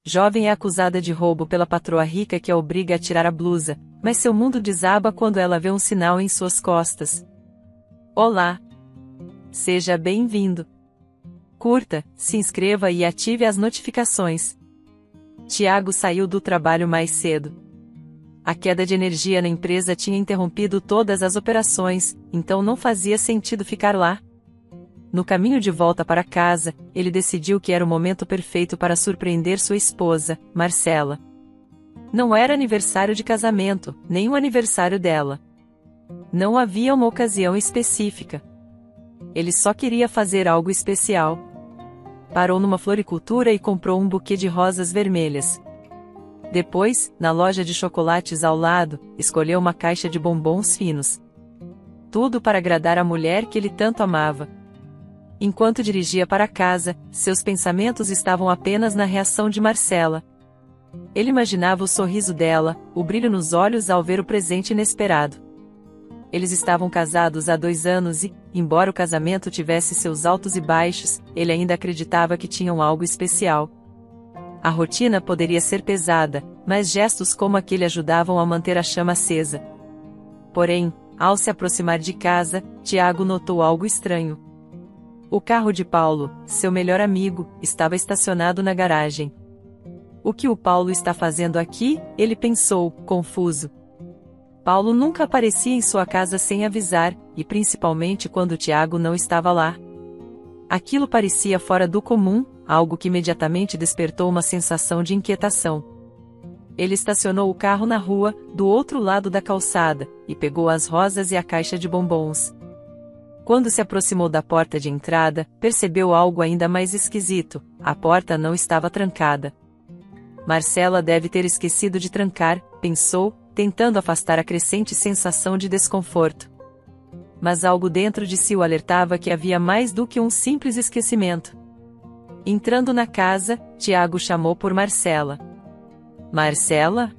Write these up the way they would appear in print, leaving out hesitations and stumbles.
Jovem é acusada de roubo pela patroa rica que a obriga a tirar a blusa, mas seu mundo desaba quando ela vê um sinal em suas costas. Olá! Seja bem-vindo! Curta, se inscreva e ative as notificações. Tiago saiu do trabalho mais cedo. A queda de energia na empresa tinha interrompido todas as operações, então não fazia sentido ficar lá. No caminho de volta para casa, ele decidiu que era o momento perfeito para surpreender sua esposa, Marcela. Não era aniversário de casamento, nem o aniversário dela. Não havia uma ocasião específica. Ele só queria fazer algo especial. Parou numa floricultura e comprou um buquê de rosas vermelhas. Depois, na loja de chocolates ao lado, escolheu uma caixa de bombons finos. Tudo para agradar a mulher que ele tanto amava. Enquanto dirigia para casa, seus pensamentos estavam apenas na reação de Marcela. Ele imaginava o sorriso dela, o brilho nos olhos ao ver o presente inesperado. Eles estavam casados há 2 anos e, embora o casamento tivesse seus altos e baixos, ele ainda acreditava que tinham algo especial. A rotina poderia ser pesada, mas gestos como aquele ajudavam a manter a chama acesa. Porém, ao se aproximar de casa, Tiago notou algo estranho. O carro de Paulo, seu melhor amigo, estava estacionado na garagem. O que o Paulo está fazendo aqui? Ele pensou, confuso. Paulo nunca aparecia em sua casa sem avisar, e principalmente quando Tiago não estava lá. Aquilo parecia fora do comum, algo que imediatamente despertou uma sensação de inquietação. Ele estacionou o carro na rua, do outro lado da calçada, e pegou as rosas e a caixa de bombons. Quando se aproximou da porta de entrada, percebeu algo ainda mais esquisito: a porta não estava trancada. Marcela deve ter esquecido de trancar, pensou, tentando afastar a crescente sensação de desconforto. Mas algo dentro de si o alertava que havia mais do que um simples esquecimento. Entrando na casa, Tiago chamou por Marcela. Marcela?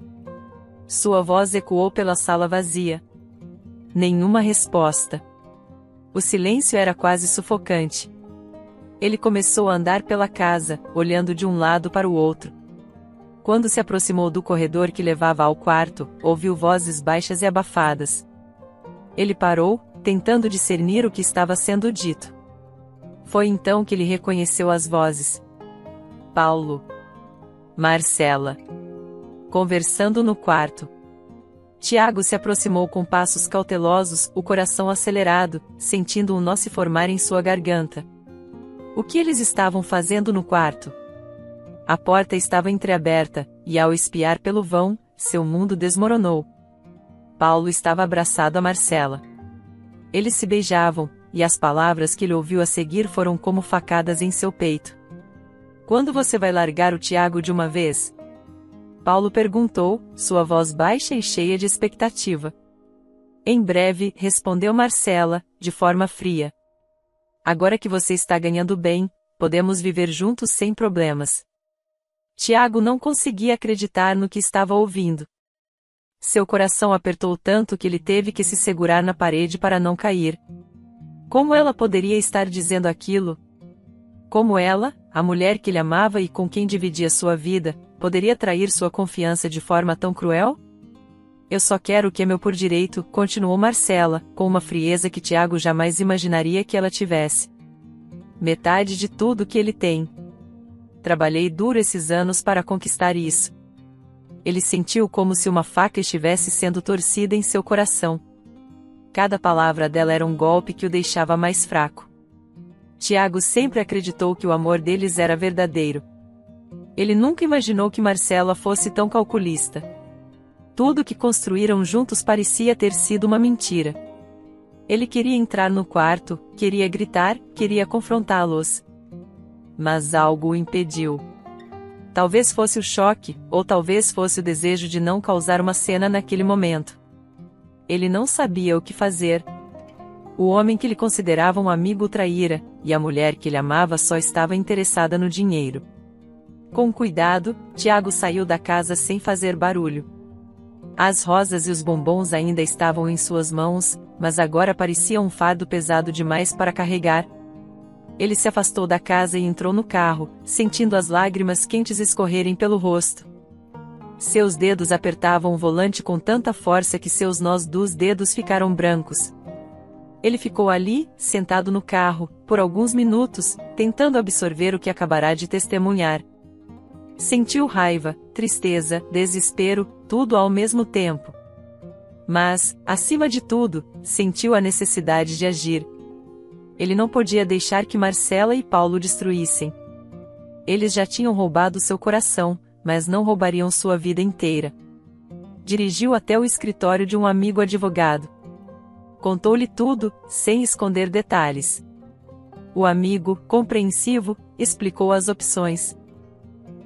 Sua voz ecoou pela sala vazia. Nenhuma resposta. O silêncio era quase sufocante. Ele começou a andar pela casa, olhando de um lado para o outro. Quando se aproximou do corredor que levava ao quarto, ouviu vozes baixas e abafadas. Ele parou, tentando discernir o que estava sendo dito. Foi então que ele reconheceu as vozes. Paulo. Marcela. Conversando no quarto. Tiago se aproximou com passos cautelosos, o coração acelerado, sentindo um nó se formar em sua garganta. O que eles estavam fazendo no quarto? A porta estava entreaberta, e ao espiar pelo vão, seu mundo desmoronou. Paulo estava abraçado a Marcela. Eles se beijavam, e as palavras que ele ouviu a seguir foram como facadas em seu peito. Quando você vai largar o Tiago de uma vez? Paulo perguntou, sua voz baixa e cheia de expectativa. Em breve, respondeu Marcela, de forma fria. Agora que você está ganhando bem, podemos viver juntos sem problemas. Tiago não conseguia acreditar no que estava ouvindo. Seu coração apertou tanto que ele teve que se segurar na parede para não cair. Como ela poderia estar dizendo aquilo? Como ela, a mulher que ele amava e com quem dividia sua vida, poderia trair sua confiança de forma tão cruel? Eu só quero o que é meu por direito, continuou Marcela, com uma frieza que Tiago jamais imaginaria que ela tivesse. Metade de tudo que ele tem. Trabalhei duro esses anos para conquistar isso. Ele sentiu como se uma faca estivesse sendo torcida em seu coração. Cada palavra dela era um golpe que o deixava mais fraco. Tiago sempre acreditou que o amor deles era verdadeiro. Ele nunca imaginou que Marcela fosse tão calculista. Tudo que construíram juntos parecia ter sido uma mentira. Ele queria entrar no quarto, queria gritar, queria confrontá-los. Mas algo o impediu. Talvez fosse o choque, ou talvez fosse o desejo de não causar uma cena naquele momento. Ele não sabia o que fazer. O homem que ele considerava um amigo o traíra, e a mulher que ele amava só estava interessada no dinheiro. Com cuidado, Tiago saiu da casa sem fazer barulho. As rosas e os bombons ainda estavam em suas mãos, mas agora parecia um fardo pesado demais para carregar. Ele se afastou da casa e entrou no carro, sentindo as lágrimas quentes escorrerem pelo rosto. Seus dedos apertavam o volante com tanta força que seus nós dos dedos ficaram brancos. Ele ficou ali, sentado no carro, por alguns minutos, tentando absorver o que acabará de testemunhar. Sentiu raiva, tristeza, desespero, tudo ao mesmo tempo. Mas, acima de tudo, sentiu a necessidade de agir. Ele não podia deixar que Marcela e Paulo destruíssem. Eles já tinham roubado seu coração, mas não roubariam sua vida inteira. Dirigiu até o escritório de um amigo advogado. Contou-lhe tudo, sem esconder detalhes. O amigo, compreensivo, explicou as opções.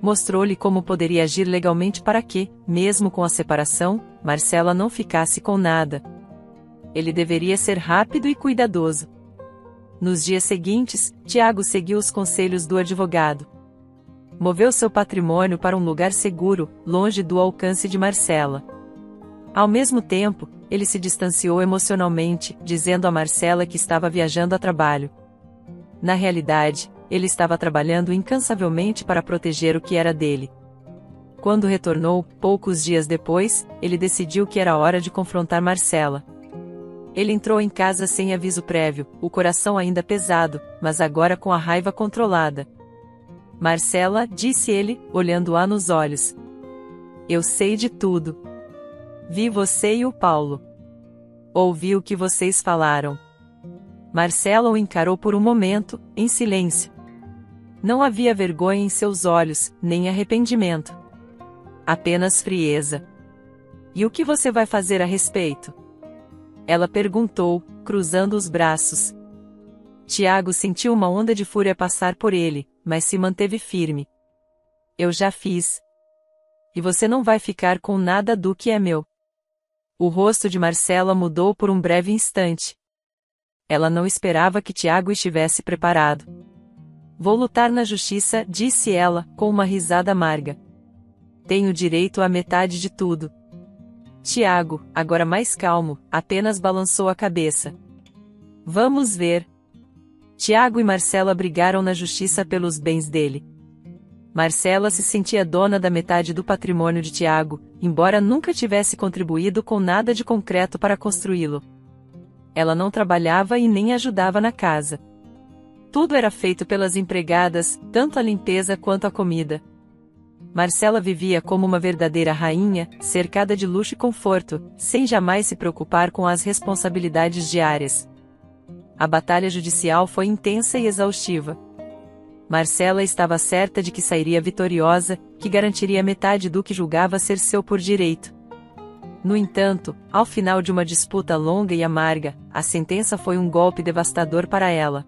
Mostrou-lhe como poderia agir legalmente para que, mesmo com a separação, Marcela não ficasse com nada. Ele deveria ser rápido e cuidadoso. Nos dias seguintes, Tiago seguiu os conselhos do advogado. Moveu seu patrimônio para um lugar seguro, longe do alcance de Marcela. Ao mesmo tempo, ele se distanciou emocionalmente, dizendo a Marcela que estava viajando a trabalho. Na realidade, ele estava trabalhando incansavelmente para proteger o que era dele. Quando retornou, poucos dias depois, ele decidiu que era hora de confrontar Marcela. Ele entrou em casa sem aviso prévio, o coração ainda pesado, mas agora com a raiva controlada. Marcela, disse ele, olhando-a nos olhos. Eu sei de tudo. Vi você e o Paulo. Ouvi o que vocês falaram. Marcela o encarou por um momento, em silêncio. Não havia vergonha em seus olhos, nem arrependimento. Apenas frieza. E o que você vai fazer a respeito? Ela perguntou, cruzando os braços. Tiago sentiu uma onda de fúria passar por ele, mas se manteve firme. Eu já fiz. E você não vai ficar com nada do que é meu. O rosto de Marcela mudou por um breve instante. Ela não esperava que Tiago estivesse preparado. Vou lutar na justiça, disse ela, com uma risada amarga. Tenho direito à metade de tudo. Tiago, agora mais calmo, apenas balançou a cabeça. Vamos ver. Tiago e Marcela brigaram na justiça pelos bens dele. Marcela se sentia dona da metade do patrimônio de Tiago, embora nunca tivesse contribuído com nada de concreto para construí-lo. Ela não trabalhava e nem ajudava na casa. Tudo era feito pelas empregadas, tanto a limpeza quanto a comida. Marcela vivia como uma verdadeira rainha, cercada de luxo e conforto, sem jamais se preocupar com as responsabilidades diárias. A batalha judicial foi intensa e exaustiva. Marcela estava certa de que sairia vitoriosa, que garantiria metade do que julgava ser seu por direito. No entanto, ao final de uma disputa longa e amarga, a sentença foi um golpe devastador para ela.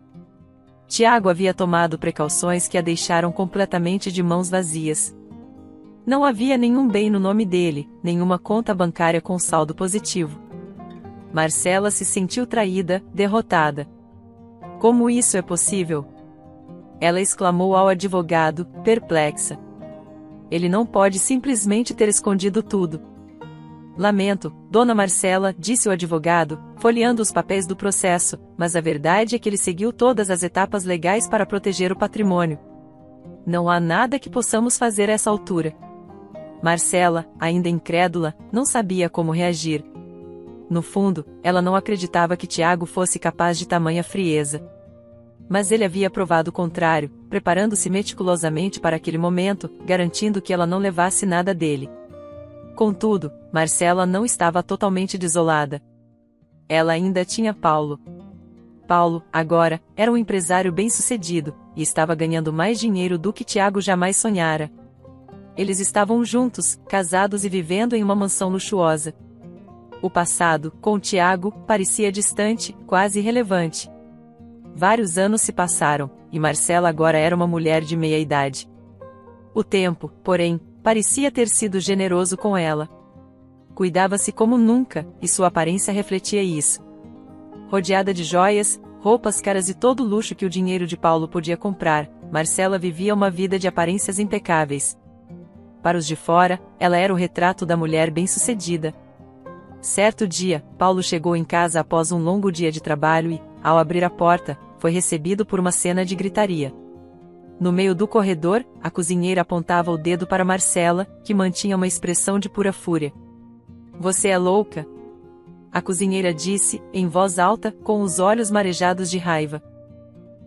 Tiago havia tomado precauções que a deixaram completamente de mãos vazias. Não havia nenhum bem no nome dele, nenhuma conta bancária com saldo positivo. Marcela se sentiu traída, derrotada. Como isso é possível? Ela exclamou ao advogado, perplexa. Ele não pode simplesmente ter escondido tudo. Lamento, dona Marcela, disse o advogado, folheando os papéis do processo, mas a verdade é que ele seguiu todas as etapas legais para proteger o patrimônio. Não há nada que possamos fazer a essa altura. Marcela, ainda incrédula, não sabia como reagir. No fundo, ela não acreditava que Tiago fosse capaz de tamanha frieza. Mas ele havia provado o contrário, preparando-se meticulosamente para aquele momento, garantindo que ela não levasse nada dele. Contudo, Marcela não estava totalmente desolada. Ela ainda tinha Paulo. Paulo, agora, era um empresário bem-sucedido, e estava ganhando mais dinheiro do que Tiago jamais sonhara. Eles estavam juntos, casados e vivendo em uma mansão luxuosa. O passado, com Tiago, parecia distante, quase irrelevante. Vários anos se passaram, e Marcela agora era uma mulher de meia-idade. O tempo, porém, parecia ter sido generoso com ela. Cuidava-se como nunca, e sua aparência refletia isso. Rodeada de joias, roupas caras e todo o luxo que o dinheiro de Paulo podia comprar, Marcela vivia uma vida de aparências impecáveis. Para os de fora, ela era o retrato da mulher bem-sucedida. Certo dia, Paulo chegou em casa após um longo dia de trabalho e, ao abrir a porta, foi recebido por uma cena de gritaria. No meio do corredor, a cozinheira apontava o dedo para Marcela, que mantinha uma expressão de pura fúria. Você é louca? A cozinheira disse, em voz alta, com os olhos marejados de raiva.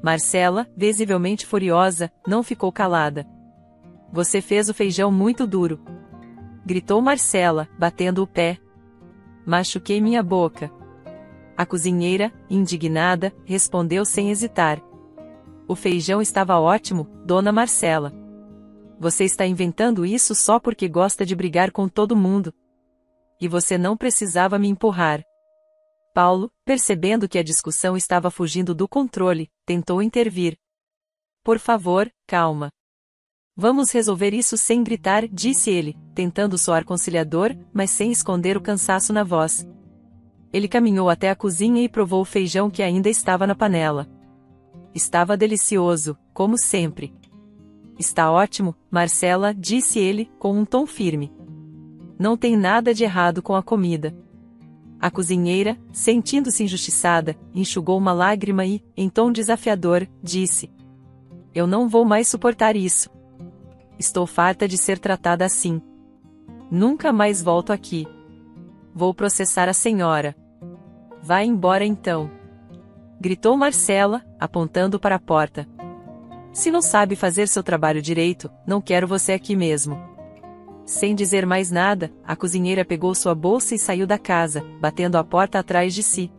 Marcela, visivelmente furiosa, não ficou calada. Você fez o feijão muito duro. Gritou Marcela, batendo o pé. Machuquei minha boca. A cozinheira, indignada, respondeu sem hesitar. O feijão estava ótimo, dona Marcela. Você está inventando isso só porque gosta de brigar com todo mundo. E você não precisava me empurrar. Paulo, percebendo que a discussão estava fugindo do controle, tentou intervir. Por favor, calma. Vamos resolver isso sem gritar, disse ele, tentando soar conciliador, mas sem esconder o cansaço na voz. Ele caminhou até a cozinha e provou o feijão que ainda estava na panela. Estava delicioso, como sempre. Está ótimo, Marcela, disse ele, com um tom firme. Não tem nada de errado com a comida. A cozinheira, sentindo-se injustiçada, enxugou uma lágrima e, em tom desafiador, disse: Eu não vou mais suportar isso. Estou farta de ser tratada assim. Nunca mais volto aqui. Vou processar a senhora. Vá embora então. Gritou Marcela, apontando para a porta. Se não sabe fazer seu trabalho direito, não quero você aqui mesmo. Sem dizer mais nada, a cozinheira pegou sua bolsa e saiu da casa, batendo a porta atrás de si.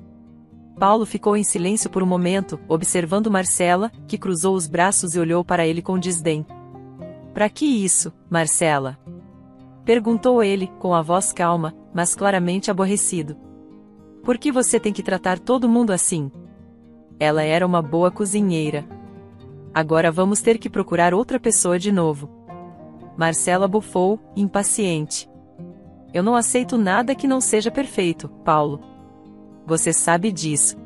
Paulo ficou em silêncio por um momento, observando Marcela, que cruzou os braços e olhou para ele com desdém. Para que isso, Marcela? Perguntou ele, com a voz calma, mas claramente aborrecido. Por que você tem que tratar todo mundo assim? Ela era uma boa cozinheira. Agora vamos ter que procurar outra pessoa de novo. Marcela bufou, impaciente. Eu não aceito nada que não seja perfeito, Paulo. Você sabe disso.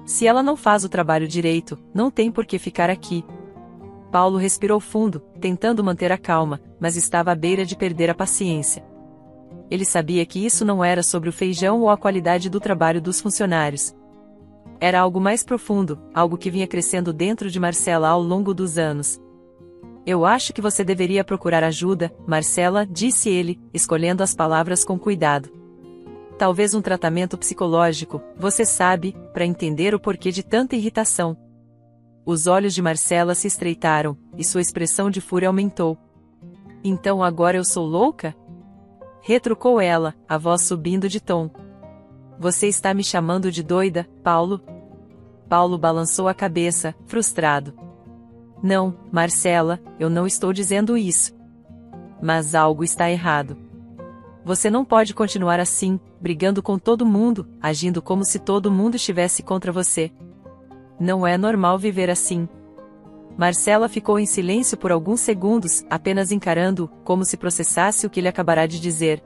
Se ela não faz o trabalho direito, não tem por que ficar aqui. Paulo respirou fundo, tentando manter a calma, mas estava à beira de perder a paciência. Ele sabia que isso não era sobre o feijão ou a qualidade do trabalho dos funcionários. Era algo mais profundo, algo que vinha crescendo dentro de Marcela ao longo dos anos. Eu acho que você deveria procurar ajuda, Marcela, disse ele, escolhendo as palavras com cuidado. Talvez um tratamento psicológico, você sabe, para entender o porquê de tanta irritação. Os olhos de Marcela se estreitaram, e sua expressão de fúria aumentou. Então agora eu sou louca? Retrucou ela, a voz subindo de tom. Você está me chamando de doida, Paulo? Paulo balançou a cabeça, frustrado. Não, Marcela, eu não estou dizendo isso. Mas algo está errado. Você não pode continuar assim, brigando com todo mundo, agindo como se todo mundo estivesse contra você. Não é normal viver assim. Marcela ficou em silêncio por alguns segundos, apenas encarando-o, como se processasse o que ele acabará de dizer.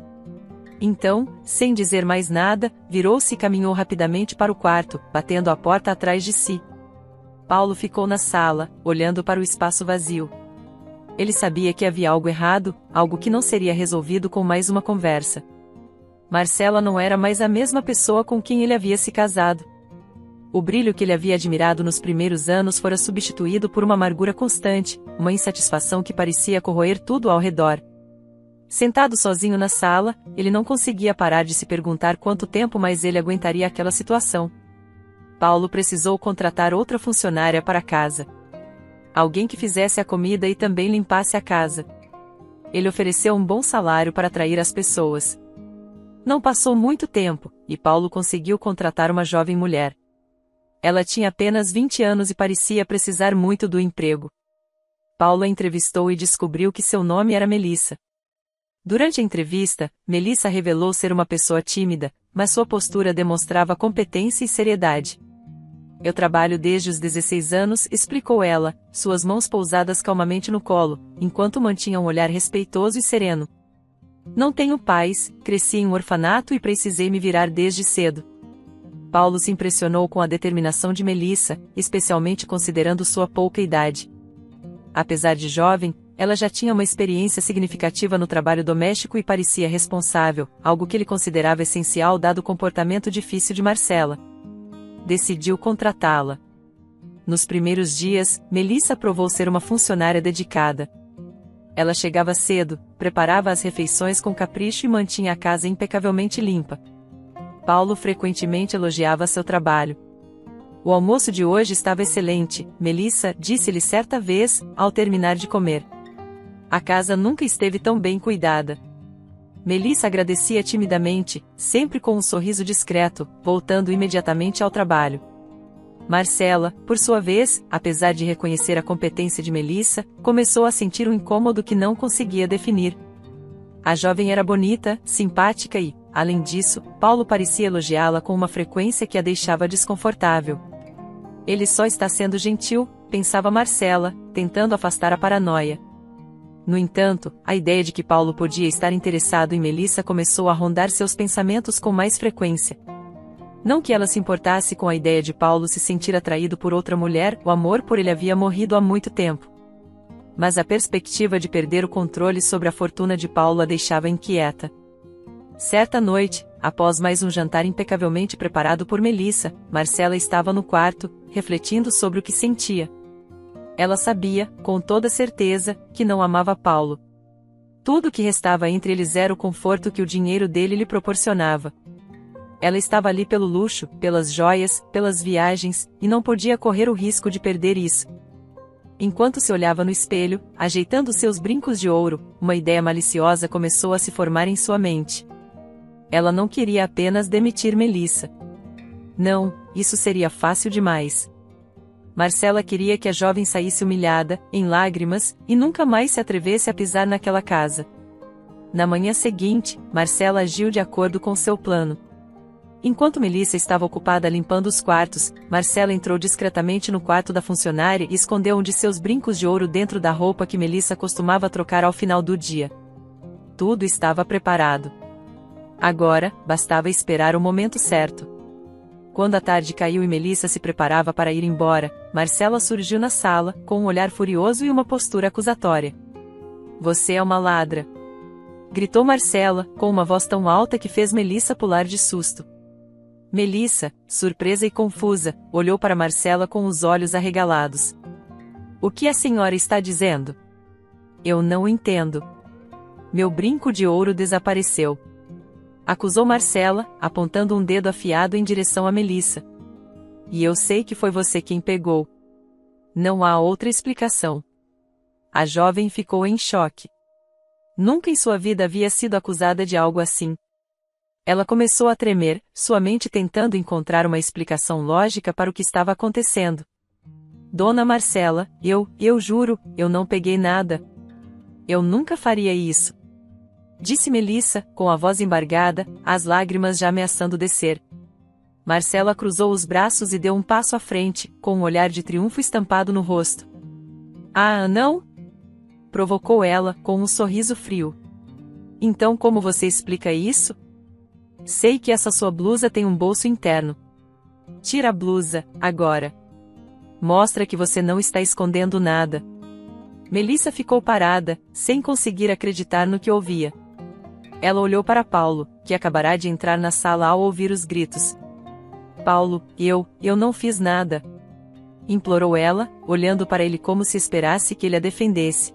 Então, sem dizer mais nada, virou-se e caminhou rapidamente para o quarto, batendo a porta atrás de si. Paulo ficou na sala, olhando para o espaço vazio. Ele sabia que havia algo errado, algo que não seria resolvido com mais uma conversa. Marcela não era mais a mesma pessoa com quem ele havia se casado. O brilho que ele havia admirado nos primeiros anos fora substituído por uma amargura constante, uma insatisfação que parecia corroer tudo ao redor. Sentado sozinho na sala, ele não conseguia parar de se perguntar quanto tempo mais ele aguentaria aquela situação. Paulo precisou contratar outra funcionária para a casa. Alguém que fizesse a comida e também limpasse a casa. Ele ofereceu um bom salário para atrair as pessoas. Não passou muito tempo, e Paulo conseguiu contratar uma jovem mulher. Ela tinha apenas 20 anos e parecia precisar muito do emprego. Paulo a entrevistou e descobriu que seu nome era Melissa. Durante a entrevista, Melissa revelou ser uma pessoa tímida, mas sua postura demonstrava competência e seriedade. Eu trabalho desde os 16 anos, explicou ela, suas mãos pousadas calmamente no colo, enquanto mantinha um olhar respeitoso e sereno. Não tenho pais, cresci em um orfanato e precisei me virar desde cedo. Paulo se impressionou com a determinação de Melissa, especialmente considerando sua pouca idade. Apesar de jovem, ela já tinha uma experiência significativa no trabalho doméstico e parecia responsável, algo que ele considerava essencial dado o comportamento difícil de Marcela. Decidiu contratá-la. Nos primeiros dias, Melissa provou ser uma funcionária dedicada. Ela chegava cedo, preparava as refeições com capricho e mantinha a casa impecavelmente limpa. Paulo frequentemente elogiava seu trabalho. O almoço de hoje estava excelente, Melissa disse-lhe certa vez, ao terminar de comer. A casa nunca esteve tão bem cuidada. Melissa agradecia timidamente, sempre com um sorriso discreto, voltando imediatamente ao trabalho. Marcela, por sua vez, apesar de reconhecer a competência de Melissa, começou a sentir um incômodo que não conseguia definir. A jovem era bonita, simpática e, além disso, Paulo parecia elogiá-la com uma frequência que a deixava desconfortável. Ele só está sendo gentil, pensava Marcela, tentando afastar a paranoia. No entanto, a ideia de que Paulo podia estar interessado em Melissa começou a rondar seus pensamentos com mais frequência. Não que ela se importasse com a ideia de Paulo se sentir atraído por outra mulher, o amor por ele havia morrido há muito tempo. Mas a perspectiva de perder o controle sobre a fortuna de Paulo a deixava inquieta. Certa noite, após mais um jantar impecavelmente preparado por Melissa, Marcela estava no quarto, refletindo sobre o que sentia. Ela sabia, com toda certeza, que não amava Paulo. Tudo o que restava entre eles era o conforto que o dinheiro dele lhe proporcionava. Ela estava ali pelo luxo, pelas joias, pelas viagens, e não podia correr o risco de perder isso. Enquanto se olhava no espelho, ajeitando seus brincos de ouro, uma ideia maliciosa começou a se formar em sua mente. Ela não queria apenas demitir Melissa. Não, isso seria fácil demais. Marcela queria que a jovem saísse humilhada, em lágrimas, e nunca mais se atrevesse a pisar naquela casa. Na manhã seguinte, Marcela agiu de acordo com seu plano. Enquanto Melissa estava ocupada limpando os quartos, Marcela entrou discretamente no quarto da funcionária e escondeu um de seus brincos de ouro dentro da roupa que Melissa costumava trocar ao final do dia. Tudo estava preparado. Agora, bastava esperar o momento certo. Quando a tarde caiu e Melissa se preparava para ir embora, Marcela surgiu na sala, com um olhar furioso e uma postura acusatória. "Você é uma ladra!" gritou Marcela, com uma voz tão alta que fez Melissa pular de susto. Melissa, surpresa e confusa, olhou para Marcela com os olhos arregalados. "O que a senhora está dizendo? Eu não entendo. Meu brinco de ouro desapareceu." Acusou Marcela, apontando um dedo afiado em direção a Melissa. "E eu sei que foi você quem pegou. Não há outra explicação." A jovem ficou em choque. Nunca em sua vida havia sido acusada de algo assim. Ela começou a tremer, sua mente tentando encontrar uma explicação lógica para o que estava acontecendo. "Dona Marcela, eu juro, eu não peguei nada. Eu nunca faria isso," disse Melissa, com a voz embargada, as lágrimas já ameaçando descer. Marcela cruzou os braços e deu um passo à frente, com um olhar de triunfo estampado no rosto. "Ah, não?" provocou ela, com um sorriso frio. "Então como você explica isso?" "Sei que essa sua blusa tem um bolso interno. Tira a blusa, agora. Mostra que você não está escondendo nada." Melissa ficou parada, sem conseguir acreditar no que ouvia. Ela olhou para Paulo, que acabará de entrar na sala ao ouvir os gritos. "Paulo, eu não fiz nada," implorou ela, olhando para ele como se esperasse que ele a defendesse.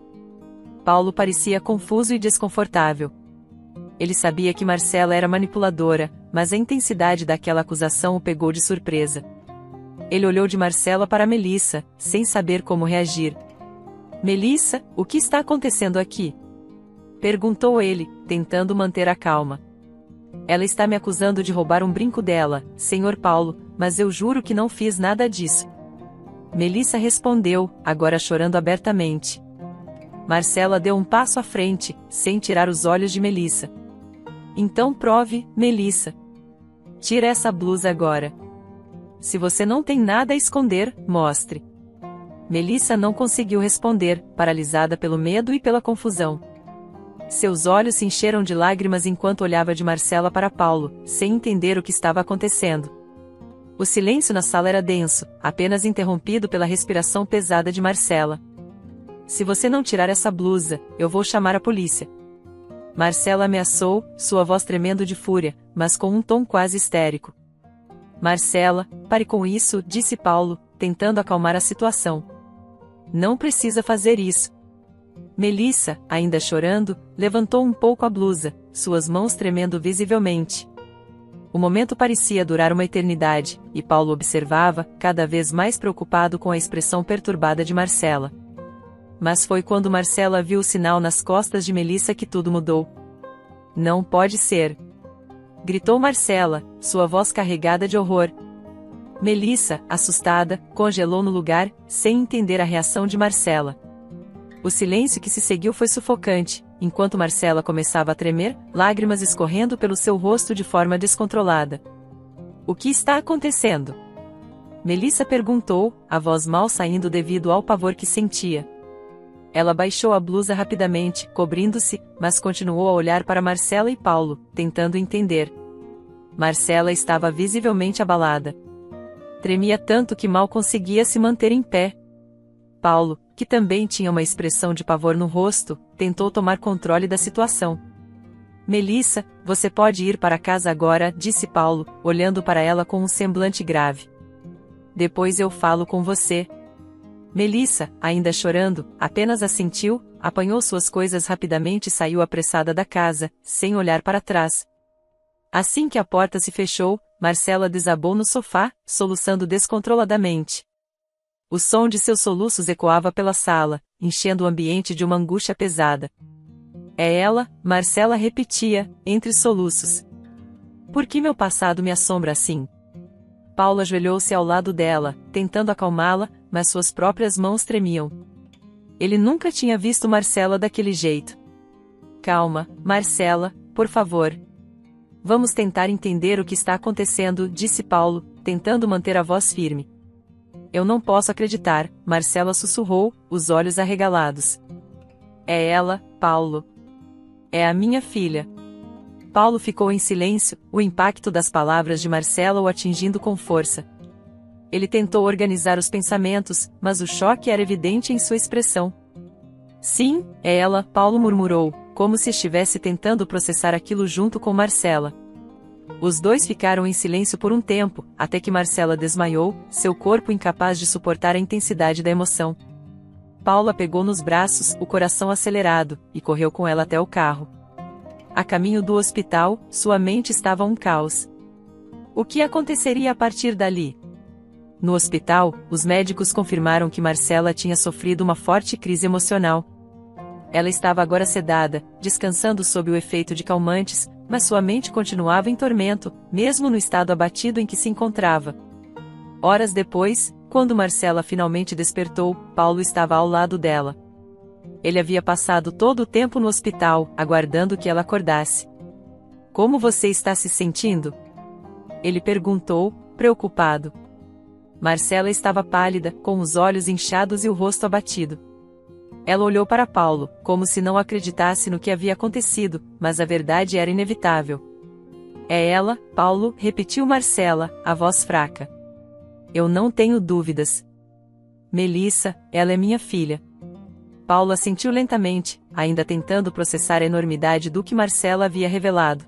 Paulo parecia confuso e desconfortável. Ele sabia que Marcela era manipuladora, mas a intensidade daquela acusação o pegou de surpresa. Ele olhou de Marcela para Melissa, sem saber como reagir. "Melissa, o que está acontecendo aqui?" perguntou ele, tentando manter a calma. "Ela está me acusando de roubar um brinco dela, Sr. Paulo, mas eu juro que não fiz nada disso." Melissa respondeu, agora chorando abertamente. Marcela deu um passo à frente, sem tirar os olhos de Melissa. "Então prove, Melissa. Tira essa blusa agora. Se você não tem nada a esconder, mostre." Melissa não conseguiu responder, paralisada pelo medo e pela confusão. Seus olhos se encheram de lágrimas enquanto olhava de Marcela para Paulo, sem entender o que estava acontecendo. O silêncio na sala era denso, apenas interrompido pela respiração pesada de Marcela. "Se você não tirar essa blusa, eu vou chamar a polícia." Marcela ameaçou, sua voz tremendo de fúria, mas com um tom quase histérico. "Marcela, pare com isso," disse Paulo, tentando acalmar a situação. Não precisa fazer isso. Melissa, ainda chorando, levantou um pouco a blusa, suas mãos tremendo visivelmente. O momento parecia durar uma eternidade, e Paulo observava, cada vez mais preocupado com a expressão perturbada de Marcela. Mas foi quando Marcela viu o sinal nas costas de Melissa que tudo mudou. Não pode ser! Gritou Marcela, sua voz carregada de horror. Melissa, assustada, congelou no lugar, sem entender a reação de Marcela. O silêncio que se seguiu foi sufocante, enquanto Marcela começava a tremer, lágrimas escorrendo pelo seu rosto de forma descontrolada. O que está acontecendo? Melissa perguntou, a voz mal saindo devido ao pavor que sentia. Ela baixou a blusa rapidamente, cobrindo-se, mas continuou a olhar para Marcela e Paulo, tentando entender. Marcela estava visivelmente abalada. Tremia tanto que mal conseguia se manter em pé. Paulo, que também tinha uma expressão de pavor no rosto, tentou tomar controle da situação. Melissa, você pode ir para casa agora, disse Paulo, olhando para ela com um semblante grave. Depois eu falo com você. Melissa, ainda chorando, apenas assentiu, apanhou suas coisas rapidamente e saiu apressada da casa, sem olhar para trás. Assim que a porta se fechou, Marcela desabou no sofá, soluçando descontroladamente. O som de seus soluços ecoava pela sala, enchendo o ambiente de uma angústia pesada. É ela, Marcela repetia, entre soluços. Por que meu passado me assombra assim? Paulo ajoelhou-se ao lado dela, tentando acalmá-la, mas suas próprias mãos tremiam. Ele nunca tinha visto Marcela daquele jeito. Calma, Marcela, por favor. Vamos tentar entender o que está acontecendo, disse Paulo, tentando manter a voz firme. Eu não posso acreditar, Marcela sussurrou, os olhos arregalados. É ela, Paulo. É a minha filha. Paulo ficou em silêncio, o impacto das palavras de Marcela o atingindo com força. Ele tentou organizar os pensamentos, mas o choque era evidente em sua expressão. Sim, é ela, Paulo murmurou, como se estivesse tentando processar aquilo junto com Marcela. Os dois ficaram em silêncio por um tempo, até que Marcela desmaiou, seu corpo incapaz de suportar a intensidade da emoção. Paulo a pegou nos braços, o coração acelerado, e correu com ela até o carro. A caminho do hospital, sua mente estava um caos. O que aconteceria a partir dali? No hospital, os médicos confirmaram que Marcela tinha sofrido uma forte crise emocional. Ela estava agora sedada, descansando sob o efeito de calmantes, mas sua mente continuava em tormento, mesmo no estado abatido em que se encontrava. Horas depois, quando Marcela finalmente despertou, Paulo estava ao lado dela. Ele havia passado todo o tempo no hospital, aguardando que ela acordasse. Como você está se sentindo? Ele perguntou, preocupado. Marcela estava pálida, com os olhos inchados e o rosto abatido. Ela olhou para Paulo, como se não acreditasse no que havia acontecido, mas a verdade era inevitável. É ela, Paulo, repetiu Marcela, a voz fraca. Eu não tenho dúvidas. Melissa, ela é minha filha. Paulo assentiu lentamente, ainda tentando processar a enormidade do que Marcela havia revelado.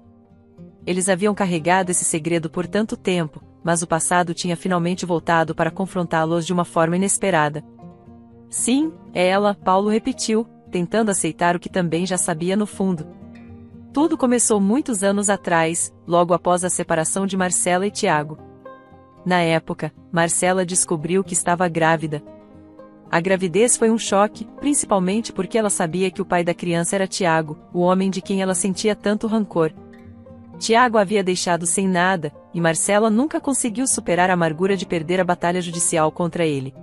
Eles haviam carregado esse segredo por tanto tempo, mas o passado tinha finalmente voltado para confrontá-los de uma forma inesperada. Sim, é ela, Paulo repetiu, tentando aceitar o que também já sabia no fundo. Tudo começou muitos anos atrás, logo após a separação de Marcela e Tiago. Na época, Marcela descobriu que estava grávida. A gravidez foi um choque, principalmente porque ela sabia que o pai da criança era Tiago, o homem de quem ela sentia tanto rancor. Tiago a havia deixado sem nada, e Marcela nunca conseguiu superar a amargura de perder a batalha judicial contra ele.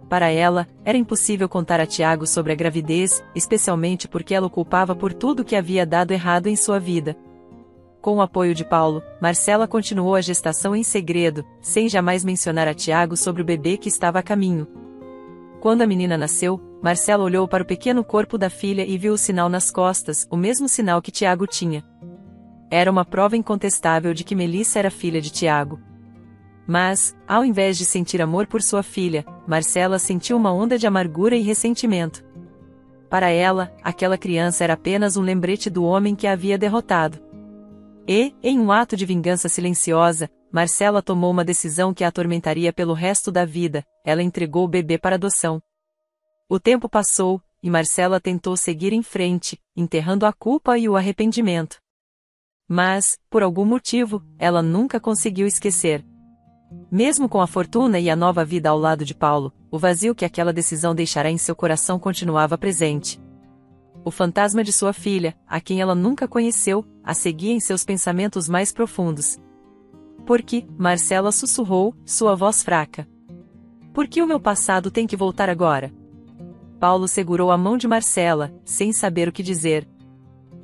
Para ela, era impossível contar a Tiago sobre a gravidez, especialmente porque ela o culpava por tudo que havia dado errado em sua vida. Com o apoio de Paulo, Marcela continuou a gestação em segredo, sem jamais mencionar a Tiago sobre o bebê que estava a caminho. Quando a menina nasceu, Marcela olhou para o pequeno corpo da filha e viu o sinal nas costas, o mesmo sinal que Tiago tinha. Era uma prova incontestável de que Melissa era filha de Tiago. Mas, ao invés de sentir amor por sua filha, Marcela sentiu uma onda de amargura e ressentimento. Para ela, aquela criança era apenas um lembrete do homem que a havia derrotado. E, em um ato de vingança silenciosa, Marcela tomou uma decisão que a atormentaria pelo resto da vida: ela entregou o bebê para adoção. O tempo passou, e Marcela tentou seguir em frente, enterrando a culpa e o arrependimento. Mas, por algum motivo, ela nunca conseguiu esquecer. Mesmo com a fortuna e a nova vida ao lado de Paulo, o vazio que aquela decisão deixará em seu coração continuava presente. O fantasma de sua filha, a quem ela nunca conheceu, a seguia em seus pensamentos mais profundos. Por que? Marcela sussurrou, sua voz fraca. Por que o meu passado tem que voltar agora? Paulo segurou a mão de Marcela, sem saber o que dizer.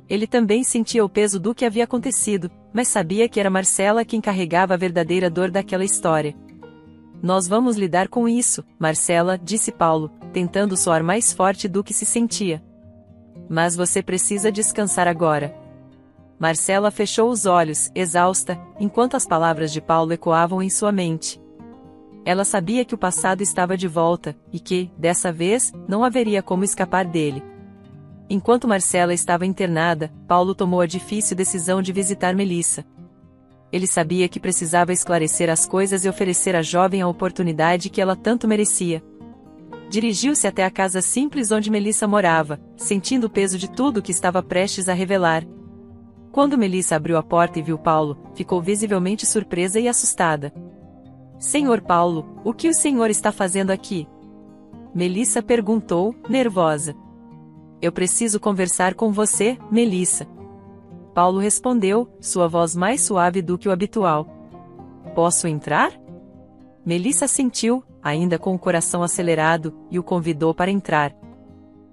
Ele também sentia o peso do que havia acontecido, mas sabia que era Marcela quem carregava a verdadeira dor daquela história. Nós vamos lidar com isso, Marcela, disse Paulo, tentando soar mais forte do que se sentia. Mas você precisa descansar agora. Marcela fechou os olhos, exausta, enquanto as palavras de Paulo ecoavam em sua mente. Ela sabia que o passado estava de volta, e que, dessa vez, não haveria como escapar dele. Enquanto Marcela estava internada, Paulo tomou a difícil decisão de visitar Melissa. Ele sabia que precisava esclarecer as coisas e oferecer à jovem a oportunidade que ela tanto merecia. Dirigiu-se até a casa simples onde Melissa morava, sentindo o peso de tudo que estava prestes a revelar. Quando Melissa abriu a porta e viu Paulo, ficou visivelmente surpresa e assustada. Senhor Paulo, o que o senhor está fazendo aqui? Melissa perguntou, nervosa. Eu preciso conversar com você, Melissa. Paulo respondeu, sua voz mais suave do que o habitual. Posso entrar? Melissa assentiu, ainda com o coração acelerado, e o convidou para entrar.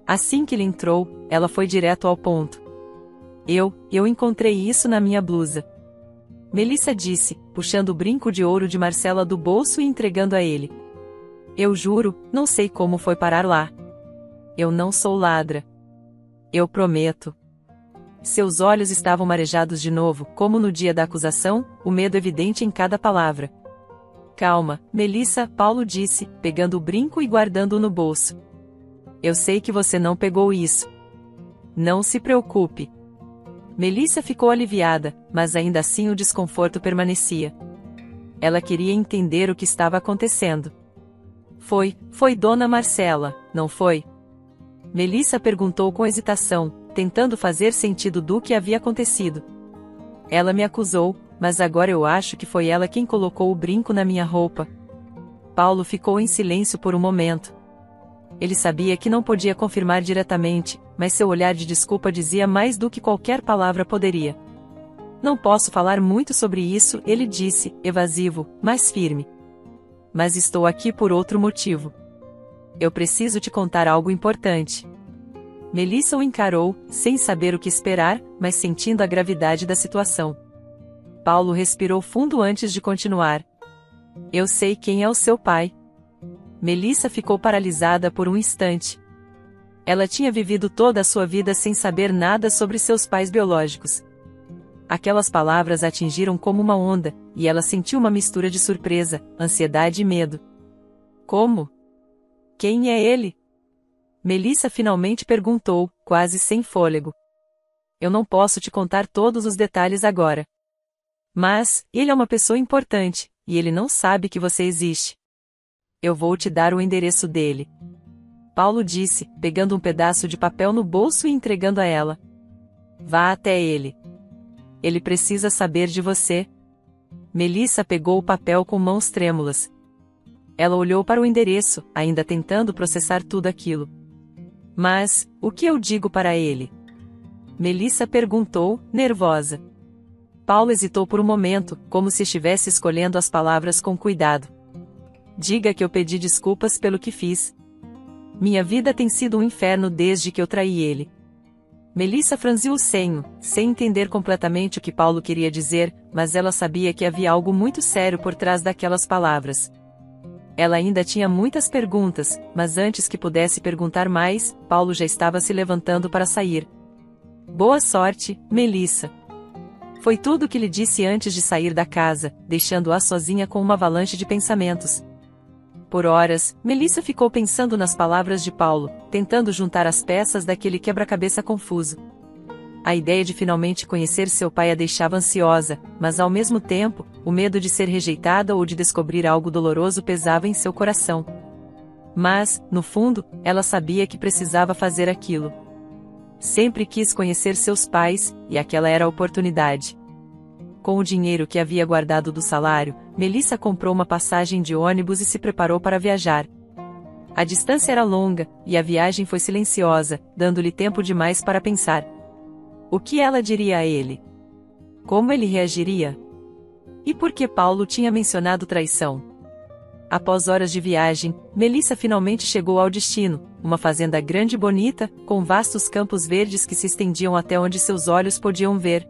Assim que ele entrou, ela foi direto ao ponto. Eu encontrei isso na minha blusa. Melissa disse, puxando o brinco de ouro de Marcela do bolso e entregando a ele. Eu juro, não sei como foi parar lá. Eu não sou ladra. Eu prometo. Seus olhos estavam marejados de novo, como no dia da acusação, o medo evidente em cada palavra. Calma, Melissa, Paulo disse, pegando o brinco e guardando-o no bolso. Eu sei que você não pegou isso. Não se preocupe. Melissa ficou aliviada, mas ainda assim o desconforto permanecia. Ela queria entender o que estava acontecendo. Foi Dona Marcela, não foi? Melissa perguntou com hesitação, tentando fazer sentido do que havia acontecido. Ela me acusou, mas agora eu acho que foi ela quem colocou o brinco na minha roupa. Paulo ficou em silêncio por um momento. Ele sabia que não podia confirmar diretamente, mas seu olhar de desculpa dizia mais do que qualquer palavra poderia. Não posso falar muito sobre isso, ele disse, evasivo, mas firme. Mas estou aqui por outro motivo. Eu preciso te contar algo importante. Melissa o encarou, sem saber o que esperar, mas sentindo a gravidade da situação. Paulo respirou fundo antes de continuar. Eu sei quem é o seu pai. Melissa ficou paralisada por um instante. Ela tinha vivido toda a sua vida sem saber nada sobre seus pais biológicos. Aquelas palavras a atingiram como uma onda, e ela sentiu uma mistura de surpresa, ansiedade e medo. Como? Quem é ele? Melissa finalmente perguntou, quase sem fôlego. Eu não posso te contar todos os detalhes agora. Mas, ele é uma pessoa importante, e ele não sabe que você existe. Eu vou te dar o endereço dele. Paulo disse, pegando um pedaço de papel no bolso e entregando a ela. Vá até ele. Ele precisa saber de você. Melissa pegou o papel com mãos trêmulas. Ela olhou para o endereço, ainda tentando processar tudo aquilo. Mas, o que eu digo para ele? Melissa perguntou, nervosa. Paulo hesitou por um momento, como se estivesse escolhendo as palavras com cuidado. Diga que eu pedi desculpas pelo que fiz. Minha vida tem sido um inferno desde que eu traí ele. Melissa franziu o senho, sem entender completamente o que Paulo queria dizer, mas ela sabia que havia algo muito sério por trás daquelas palavras. Ela ainda tinha muitas perguntas, mas antes que pudesse perguntar mais, Paulo já estava se levantando para sair. Boa sorte, Melissa. Foi tudo o que lhe disse antes de sair da casa, deixando-a sozinha com uma avalanche de pensamentos. Por horas, Melissa ficou pensando nas palavras de Paulo, tentando juntar as peças daquele quebra-cabeça confuso. A ideia de finalmente conhecer seu pai a deixava ansiosa, mas ao mesmo tempo, O medo de ser rejeitada ou de descobrir algo doloroso pesava em seu coração. Mas, no fundo, ela sabia que precisava fazer aquilo. Sempre quis conhecer seus pais, e aquela era a oportunidade. Com o dinheiro que havia guardado do salário, Melissa comprou uma passagem de ônibus e se preparou para viajar. A distância era longa, e a viagem foi silenciosa, dando-lhe tempo demais para pensar. O que ela diria a ele? Como ele reagiria? E por que Paulo tinha mencionado traição? Após horas de viagem, Melissa finalmente chegou ao destino, uma fazenda grande e bonita, com vastos campos verdes que se estendiam até onde seus olhos podiam ver.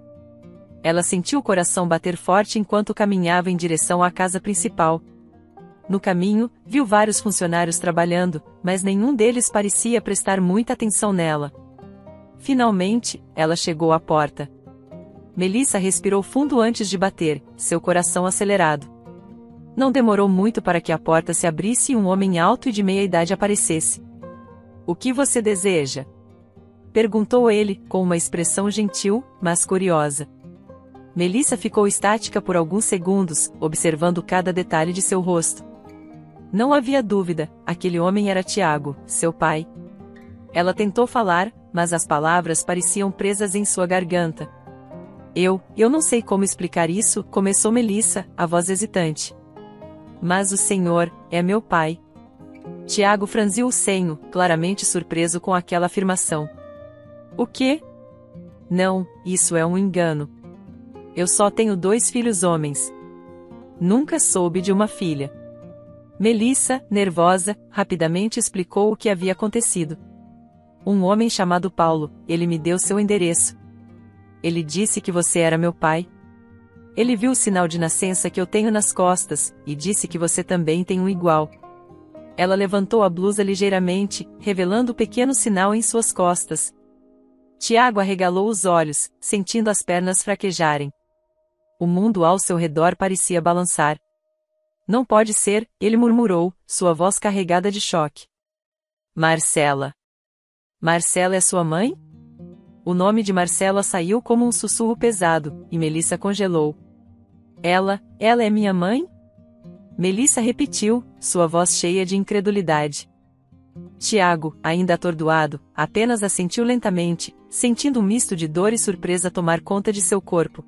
Ela sentiu o coração bater forte enquanto caminhava em direção à casa principal. No caminho, viu vários funcionários trabalhando, mas nenhum deles parecia prestar muita atenção nela. Finalmente, ela chegou à porta. Melissa respirou fundo antes de bater, seu coração acelerado. Não demorou muito para que a porta se abrisse e um homem alto e de meia-idade aparecesse. "O que você deseja?" perguntou ele, com uma expressão gentil, mas curiosa. Melissa ficou estática por alguns segundos, observando cada detalhe de seu rosto. Não havia dúvida, aquele homem era Tiago, seu pai. Ela tentou falar, mas as palavras pareciam presas em sua garganta. Eu não sei como explicar isso", começou Melissa, a voz hesitante. "Mas o senhor é meu pai." Tiago franziu o senho, claramente surpreso com aquela afirmação. "O quê?" "Não, isso é um engano. Eu só tenho 2 filhos homens. Nunca soube de uma filha." Melissa, nervosa, rapidamente explicou o que havia acontecido. "Um homem chamado Paulo, ele me deu seu endereço. Ele disse que você era meu pai. Ele viu o sinal de nascença que eu tenho nas costas, e disse que você também tem um igual." Ela levantou a blusa ligeiramente, revelando o pequeno sinal em suas costas. Tiago arregalou os olhos, sentindo as pernas fraquejarem. O mundo ao seu redor parecia balançar. "Não pode ser", ele murmurou, sua voz carregada de choque. "Marcela. Marcela é sua mãe?" O nome de Marcela saiu como um sussurro pesado, e Melissa congelou. Ela é minha mãe?" Melissa repetiu, sua voz cheia de incredulidade. Tiago, ainda atordoado, apenas assentiu lentamente, sentindo um misto de dor e surpresa tomar conta de seu corpo.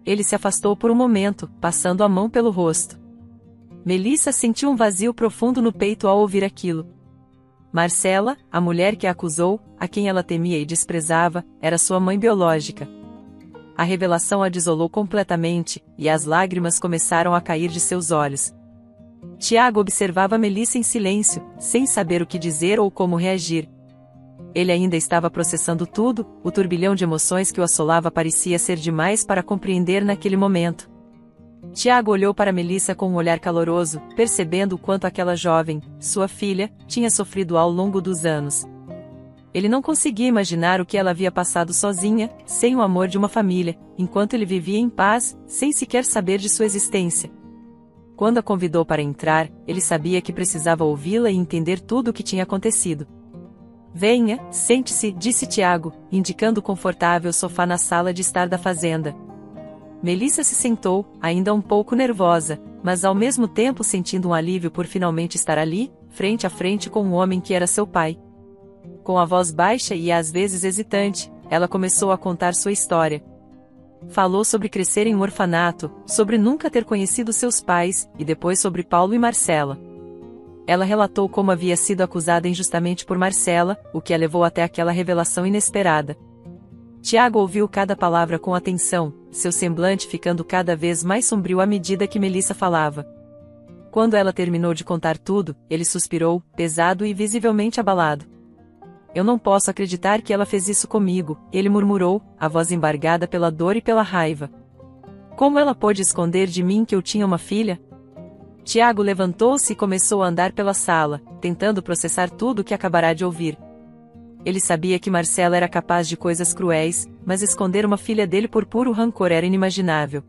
Ele se afastou por um momento, passando a mão pelo rosto. Melissa sentiu um vazio profundo no peito ao ouvir aquilo. Marcela, a mulher que a acusou, a quem ela temia e desprezava, era sua mãe biológica. A revelação a desolou completamente, e as lágrimas começaram a cair de seus olhos. Tiago observava Melissa em silêncio, sem saber o que dizer ou como reagir. Ele ainda estava processando tudo, o turbilhão de emoções que o assolava parecia ser demais para compreender naquele momento. Tiago olhou para Melissa com um olhar caloroso, percebendo o quanto aquela jovem, sua filha, tinha sofrido ao longo dos anos. Ele não conseguia imaginar o que ela havia passado sozinha, sem o amor de uma família, enquanto ele vivia em paz, sem sequer saber de sua existência. Quando a convidou para entrar, ele sabia que precisava ouvi-la e entender tudo o que tinha acontecido. "Venha, sente-se", disse Tiago, indicando o confortável sofá na sala de estar da fazenda. Melissa se sentou, ainda um pouco nervosa, mas ao mesmo tempo sentindo um alívio por finalmente estar ali, frente a frente com o homem que era seu pai. Com a voz baixa e às vezes hesitante, ela começou a contar sua história. Falou sobre crescer em um orfanato, sobre nunca ter conhecido seus pais, e depois sobre Paulo e Marcela. Ela relatou como havia sido acusada injustamente por Marcela, o que a levou até aquela revelação inesperada. Tiago ouviu cada palavra com atenção, seu semblante ficando cada vez mais sombrio à medida que Melissa falava. Quando ela terminou de contar tudo, ele suspirou, pesado e visivelmente abalado. "Eu não posso acreditar que ela fez isso comigo", ele murmurou, a voz embargada pela dor e pela raiva. "Como ela pôde esconder de mim que eu tinha uma filha?" Tiago levantou-se e começou a andar pela sala, tentando processar tudo o que acabará de ouvir. Ele sabia que Marcela era capaz de coisas cruéis, mas esconder uma filha dele por puro rancor era inimaginável.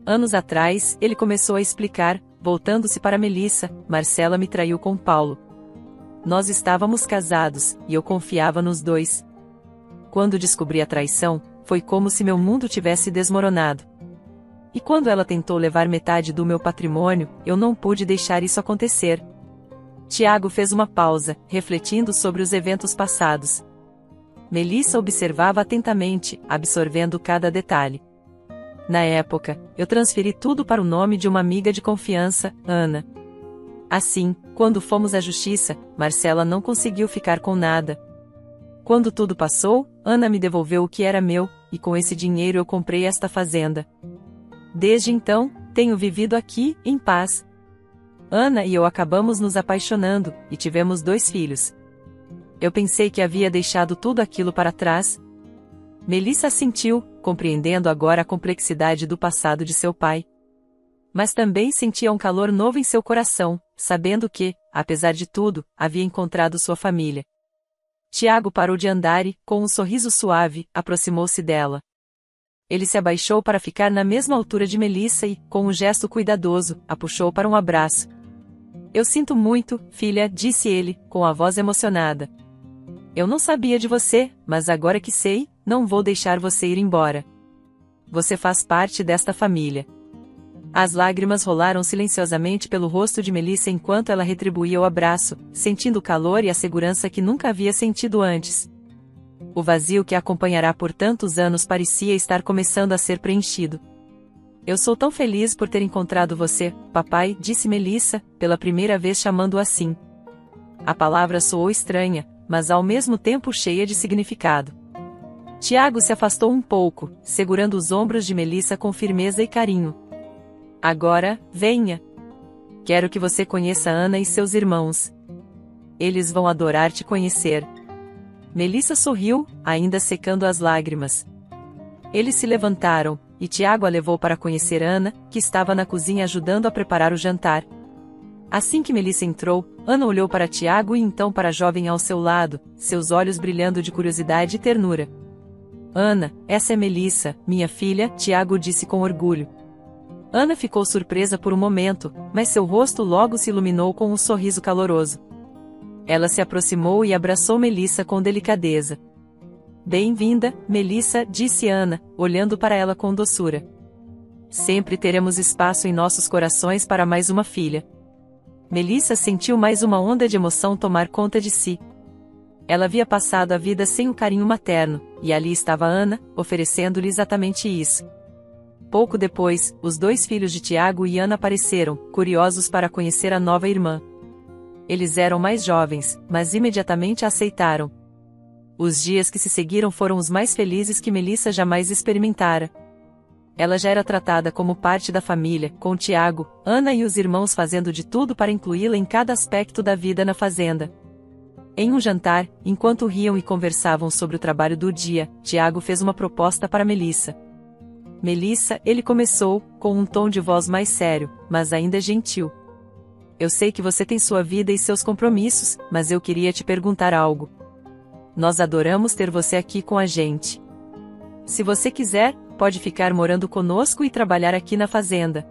Anos atrás, ele começou a explicar, voltando-se para Melissa, "Marcela me traiu com Paulo. Nós estávamos casados, e eu confiava nos dois. Quando descobri a traição, foi como se meu mundo tivesse desmoronado. E quando ela tentou levar metade do meu patrimônio, eu não pude deixar isso acontecer. Tiago fez uma pausa, refletindo sobre os eventos passados. Melissa observava atentamente, absorvendo cada detalhe. Na época, eu transferi tudo para o nome de uma amiga de confiança, Ana. Assim, quando fomos à justiça, Marcela não conseguiu ficar com nada. Quando tudo passou, Ana me devolveu o que era meu, e com esse dinheiro eu comprei esta fazenda. Desde então, tenho vivido aqui, em paz. Ana e eu acabamos nos apaixonando, e tivemos 2 filhos. Eu pensei que havia deixado tudo aquilo para trás. Melissa assentiu, compreendendo agora a complexidade do passado de seu pai. Mas também sentia um calor novo em seu coração, sabendo que, apesar de tudo, havia encontrado sua família. Tiago parou de andar e, com um sorriso suave, aproximou-se dela. Ele se abaixou para ficar na mesma altura de Melissa e, com um gesto cuidadoso, a puxou para um abraço. Eu sinto muito, filha, disse ele, com a voz emocionada. Eu não sabia de você, mas agora que sei, não vou deixar você ir embora. Você faz parte desta família. As lágrimas rolaram silenciosamente pelo rosto de Melissa enquanto ela retribuía o abraço, sentindo o calor e a segurança que nunca havia sentido antes. O vazio que a acompanhará por tantos anos parecia estar começando a ser preenchido. Eu sou tão feliz por ter encontrado você, papai, disse Melissa, pela primeira vez chamando-o assim. A palavra soou estranha, mas ao mesmo tempo cheia de significado. Tiago se afastou um pouco, segurando os ombros de Melissa com firmeza e carinho. Agora, venha. Quero que você conheça Ana e seus irmãos. Eles vão adorar te conhecer. Melissa sorriu, ainda secando as lágrimas. Eles se levantaram, e Tiago a levou para conhecer Ana, que estava na cozinha ajudando a preparar o jantar. Assim que Melissa entrou, Ana olhou para Tiago e então para a jovem ao seu lado, seus olhos brilhando de curiosidade e ternura. Ana, essa é Melissa, minha filha, Tiago disse com orgulho. Ana ficou surpresa por um momento, mas seu rosto logo se iluminou com um sorriso caloroso. Ela se aproximou e abraçou Melissa com delicadeza. Bem-vinda, Melissa, disse Ana, olhando para ela com doçura. Sempre teremos espaço em nossos corações para mais uma filha. Melissa sentiu mais uma onda de emoção tomar conta de si. Ela havia passado a vida sem o carinho materno, e ali estava Ana, oferecendo-lhe exatamente isso. Pouco depois, os 2 filhos de Tiago e Ana apareceram, curiosos para conhecer a nova irmã. Eles eram mais jovens, mas imediatamente a aceitaram. Os dias que se seguiram foram os mais felizes que Melissa jamais experimentara. Ela já era tratada como parte da família, com Tiago, Ana e os irmãos fazendo de tudo para incluí-la em cada aspecto da vida na fazenda. Em um jantar, enquanto riam e conversavam sobre o trabalho do dia, Tiago fez uma proposta para Melissa. Melissa, ele começou, com um tom de voz mais sério, mas ainda gentil. Eu sei que você tem sua vida e seus compromissos, mas eu queria te perguntar algo. Nós adoramos ter você aqui com a gente. Se você quiser, pode ficar morando conosco e trabalhar aqui na fazenda.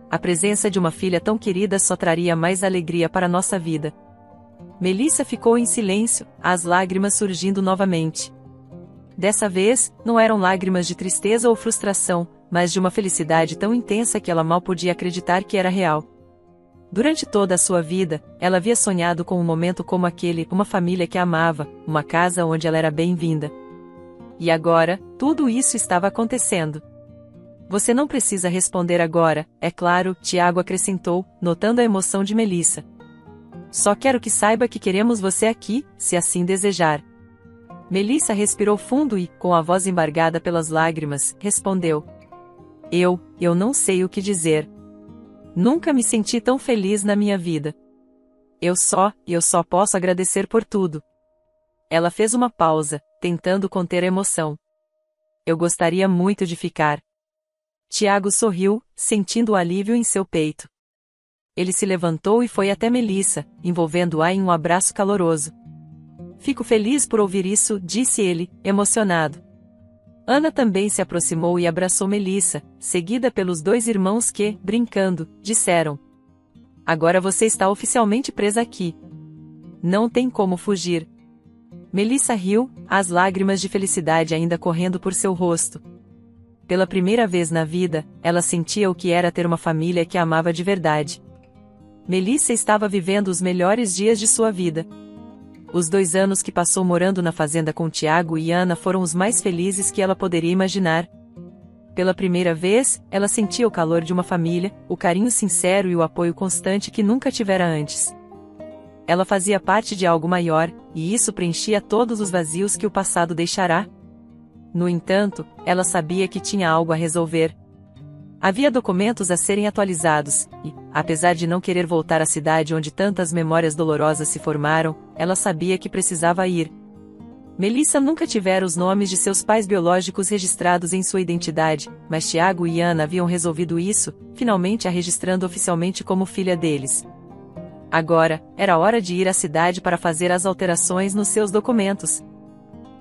A presença de uma filha tão querida só traria mais alegria para nossa vida. Melissa ficou em silêncio, as lágrimas surgindo novamente. Dessa vez, não eram lágrimas de tristeza ou frustração, mas de uma felicidade tão intensa que ela mal podia acreditar que era real. Durante toda a sua vida, ela havia sonhado com um momento como aquele, uma família que a amava, uma casa onde ela era bem-vinda. E agora, tudo isso estava acontecendo. Você não precisa responder agora, é claro, Tiago acrescentou, notando a emoção de Melissa. Só quero que saiba que queremos você aqui, se assim desejar. Melissa respirou fundo e, com a voz embargada pelas lágrimas, respondeu. Eu não sei o que dizer. Nunca me senti tão feliz na minha vida. Eu só posso agradecer por tudo. Ela fez uma pausa, tentando conter a emoção. Eu gostaria muito de ficar. Tiago sorriu, sentindo o alívio em seu peito. Ele se levantou e foi até Melissa, envolvendo-a em um abraço caloroso. Fico feliz por ouvir isso, disse ele, emocionado. Ana também se aproximou e abraçou Melissa, seguida pelos 2 irmãos que, brincando, disseram. Agora você está oficialmente presa aqui. Não tem como fugir. Melissa riu, as lágrimas de felicidade ainda correndo por seu rosto. Pela primeira vez na vida, ela sentia o que era ter uma família que a amava de verdade. Melissa estava vivendo os melhores dias de sua vida. Os 2 anos que passou morando na fazenda com Tiago e Ana foram os mais felizes que ela poderia imaginar. Pela primeira vez, ela sentia o calor de uma família, o carinho sincero e o apoio constante que nunca tivera antes. Ela fazia parte de algo maior, e isso preenchia todos os vazios que o passado deixará. No entanto, ela sabia que tinha algo a resolver. Havia documentos a serem atualizados, e, apesar de não querer voltar à cidade onde tantas memórias dolorosas se formaram, ela sabia que precisava ir. Melissa nunca tivera os nomes de seus pais biológicos registrados em sua identidade, mas Tiago e Ana haviam resolvido isso, finalmente a registrando oficialmente como filha deles. Agora, era hora de ir à cidade para fazer as alterações nos seus documentos.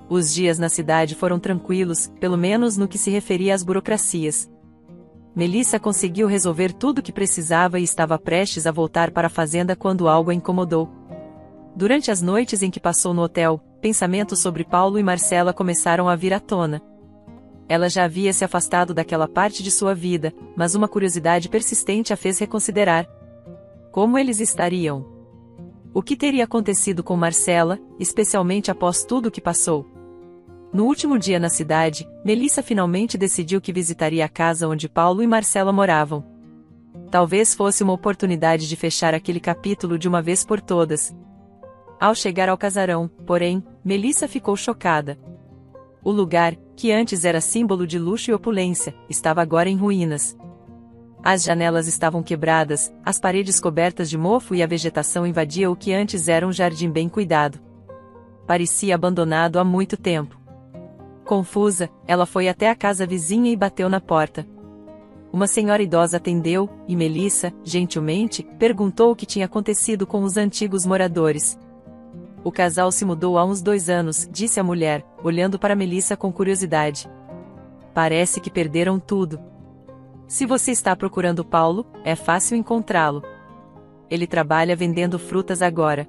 Os dias na cidade foram tranquilos, pelo menos no que se referia às burocracias. Melissa conseguiu resolver tudo o que precisava e estava prestes a voltar para a fazenda quando algo a incomodou. Durante as noites em que passou no hotel, pensamentos sobre Paulo e Marcela começaram a vir à tona. Ela já havia se afastado daquela parte de sua vida, mas uma curiosidade persistente a fez reconsiderar. Como eles estariam? O que teria acontecido com Marcela, especialmente após tudo o que passou? No último dia na cidade, Melissa finalmente decidiu que visitaria a casa onde Paulo e Marcela moravam. Talvez fosse uma oportunidade de fechar aquele capítulo de uma vez por todas. Ao chegar ao casarão, porém, Melissa ficou chocada. O lugar, que antes era símbolo de luxo e opulência, estava agora em ruínas. As janelas estavam quebradas, as paredes cobertas de mofo e a vegetação invadia o que antes era um jardim bem cuidado. Parecia abandonado há muito tempo. Confusa, ela foi até a casa vizinha e bateu na porta. Uma senhora idosa atendeu, e Melissa, gentilmente, perguntou o que tinha acontecido com os antigos moradores. O casal se mudou há uns 2 anos, disse a mulher, olhando para Melissa com curiosidade. Parece que perderam tudo. Se você está procurando Paulo, é fácil encontrá-lo. Ele trabalha vendendo frutas agora.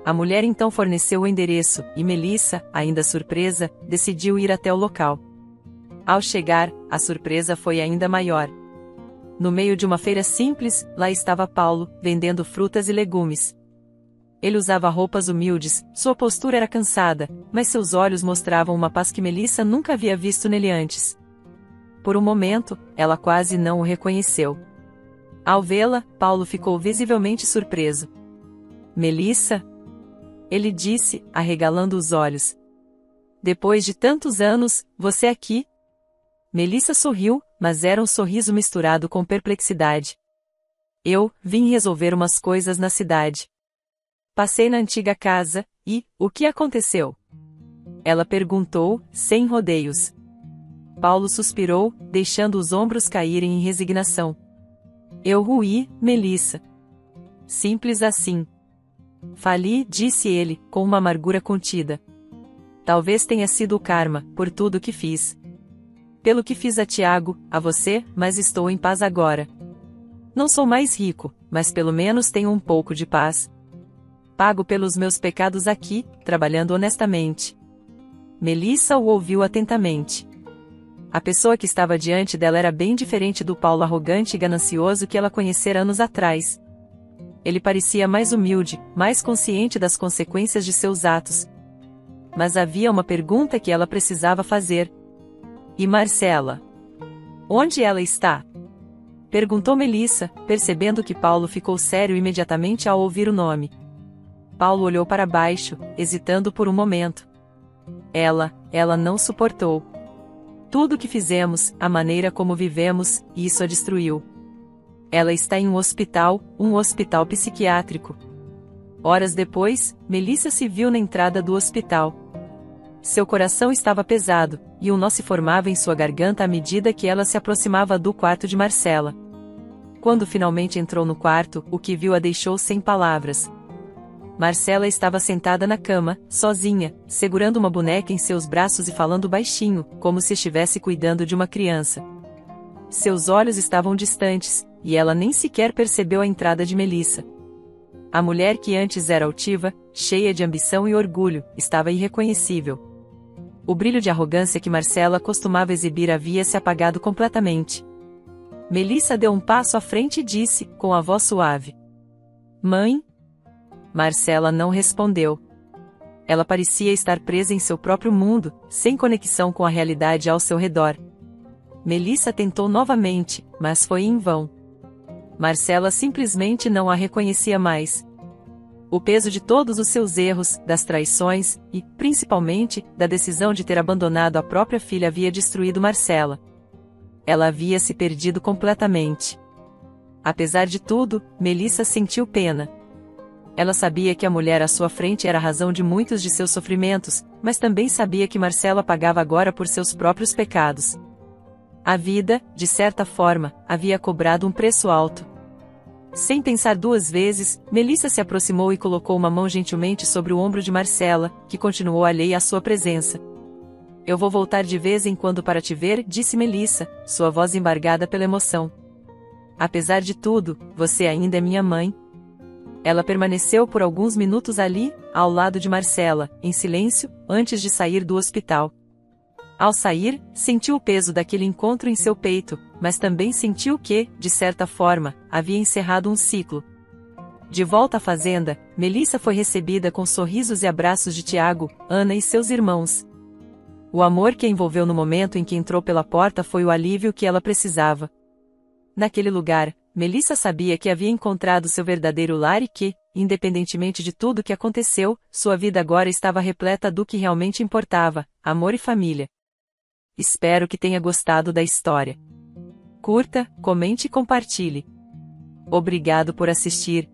A mulher então forneceu o endereço, e Melissa, ainda surpresa, decidiu ir até o local. Ao chegar, a surpresa foi ainda maior. No meio de uma feira simples, lá estava Paulo, vendendo frutas e legumes. Ele usava roupas humildes, sua postura era cansada, mas seus olhos mostravam uma paz que Melissa nunca havia visto nele antes. Por um momento, ela quase não o reconheceu. Ao vê-la, Paulo ficou visivelmente surpreso. Melissa? Ele disse, arregalando os olhos. Depois de tantos anos, você aqui? Melissa sorriu, mas era um sorriso misturado com perplexidade. Eu vim resolver umas coisas na cidade. Passei na antiga casa, e, o que aconteceu? Ela perguntou, sem rodeios. Paulo suspirou, deixando os ombros caírem em resignação. Eu ruí, Melissa. Simples assim. Fali, disse ele, com uma amargura contida. Talvez tenha sido o karma, por tudo que fiz. Pelo que fiz a Tiago, a você, mas estou em paz agora. Não sou mais rico, mas pelo menos tenho um pouco de paz. Pago pelos meus pecados aqui, trabalhando honestamente. Melissa o ouviu atentamente. A pessoa que estava diante dela era bem diferente do Paulo arrogante e ganancioso que ela conhecera anos atrás. Ele parecia mais humilde, mais consciente das consequências de seus atos. Mas havia uma pergunta que ela precisava fazer. E Marcela? Onde ela está? Perguntou Melissa, percebendo que Paulo ficou sério imediatamente ao ouvir o nome. Paulo olhou para baixo, hesitando por um momento. Ela não suportou. Tudo o que fizemos, a maneira como vivemos, isso a destruiu. Ela está em um hospital psiquiátrico. Horas depois, Melissa se viu na entrada do hospital. Seu coração estava pesado, e um nó se formava em sua garganta à medida que ela se aproximava do quarto de Marcela. Quando finalmente entrou no quarto, o que viu a deixou sem palavras. Marcela estava sentada na cama, sozinha, segurando uma boneca em seus braços e falando baixinho, como se estivesse cuidando de uma criança. Seus olhos estavam distantes, e ela nem sequer percebeu a entrada de Melissa. A mulher que antes era altiva, cheia de ambição e orgulho, estava irreconhecível. O brilho de arrogância que Marcela costumava exibir havia se apagado completamente. Melissa deu um passo à frente e disse, com a voz suave: "Mãe?" Marcela não respondeu. Ela parecia estar presa em seu próprio mundo, sem conexão com a realidade ao seu redor. Melissa tentou novamente, mas foi em vão. Marcela simplesmente não a reconhecia mais. O peso de todos os seus erros, das traições, e, principalmente, da decisão de ter abandonado a própria filha havia destruído Marcela. Ela havia se perdido completamente. Apesar de tudo, Melissa sentiu pena. Ela sabia que a mulher à sua frente era a razão de muitos de seus sofrimentos, mas também sabia que Marcela pagava agora por seus próprios pecados. A vida, de certa forma, havia cobrado um preço alto. Sem pensar duas vezes, Melissa se aproximou e colocou uma mão gentilmente sobre o ombro de Marcela, que continuou alheia à sua presença. "Eu vou voltar de vez em quando para te ver", disse Melissa, sua voz embargada pela emoção. "Apesar de tudo, você ainda é minha mãe." Ela permaneceu por alguns minutos ali, ao lado de Marcela, em silêncio, antes de sair do hospital. Ao sair, sentiu o peso daquele encontro em seu peito, mas também sentiu que, de certa forma, havia encerrado um ciclo. De volta à fazenda, Melissa foi recebida com sorrisos e abraços de Tiago, Ana e seus irmãos. O amor que a envolveu no momento em que entrou pela porta foi o alívio que ela precisava. Naquele lugar, Melissa sabia que havia encontrado seu verdadeiro lar e que, independentemente de tudo o que aconteceu, sua vida agora estava repleta do que realmente importava: amor e família. Espero que tenha gostado da história. Curta, comente e compartilhe. Obrigado por assistir.